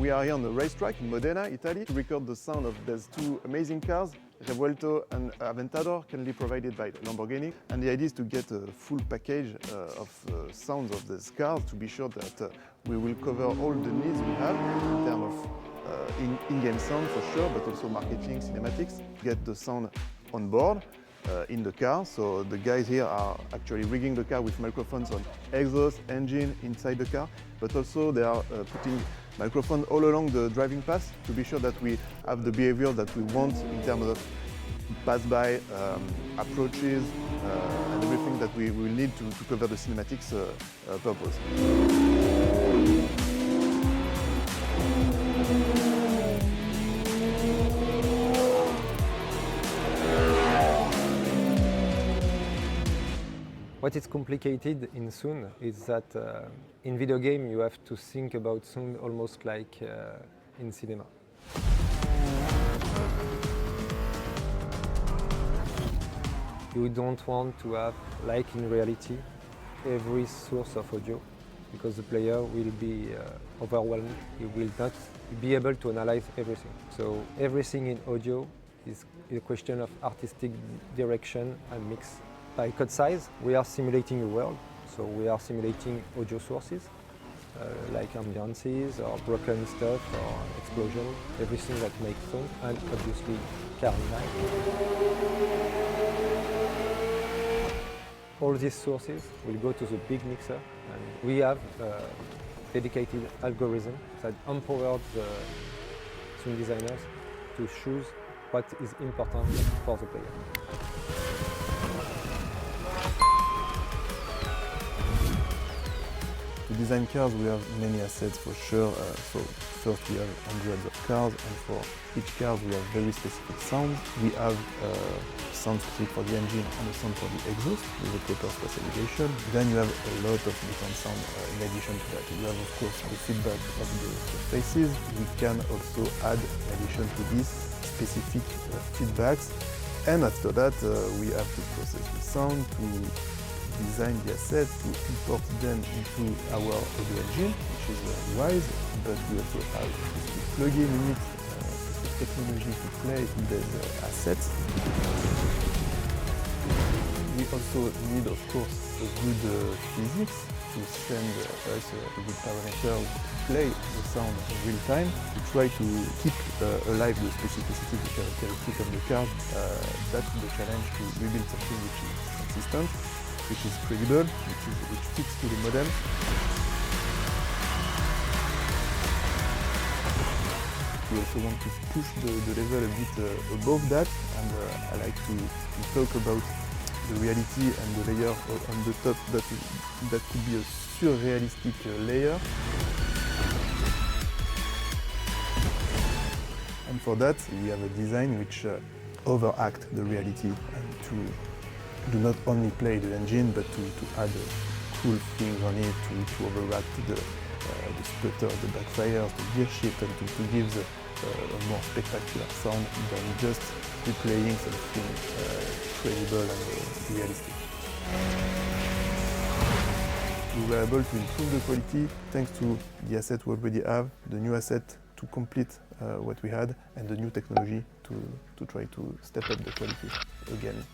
we are here on the racetrack in Modena, Italy, to record the sound of these two amazing cars, Revuelto and Aventador, kindly provided by Lamborghini. And the idea is to get a full package of sounds of these cars to be sure that we will cover all the needs we have in terms of in-game sound for sure, but also marketing, cinematics, get the sound on board. In the car, so the guys here are actually rigging the car with microphones on exhaust, engine, inside the car, but also they are putting microphones all along the driving path to be sure that we have the behavior that we want in terms of pass-by, approaches, and everything that we will need to cover the cinematics purpose. What is complicated in sound is that in video game you have to think about sound almost like in cinema. You don't want to have, like in reality, every source of audio because the player will be overwhelmed. He will not be able to analyze everything. So everything in audio is a question of artistic direction and mix. By cut size, we are simulating a world, so we are simulating audio sources, like ambiances or broken stuff or explosion, everything that makes sound, and obviously car design. All these sources will go to the big mixer, and we have a dedicated algorithm that empowers the sound designers to choose what is important for the player. To design cars, we have many assets for sure. So first we have hundreds of cars, and for each car we have very specific sounds. We have sound specific for the engine and a sound for the exhaust with a proper specialization. Then you have a lot of different sounds in addition to that. You have of course the feedback of the surfaces. We can also add in addition to this specific feedbacks. And after that we have to process the sound, to design the asset, to import them into our audio engine, which is wise, but we also have specific plugin unit, specific technology to play with these assets. We also need, of course, a good physics to send us a good parameter to play the sound in real time, to try to keep alive the specificity, the characteristic of the card. That's the challenge, to rebuild something which is consistent, which is credible, which fits to the model. We also want to push the level a bit above that, and I like to talk about the reality and the layer on the top that could be a surrealistic layer. And for that, we have a design which overact the reality and to do not only play the engine, but to add cool things on it, to overact the sputter, the backfires, the gear shift, and to give a more spectacular sound than just replaying something credible and realistic. We were able to improve the quality thanks to the asset we already have, the new asset to complete what we had, and the new technology to try to step up the quality again.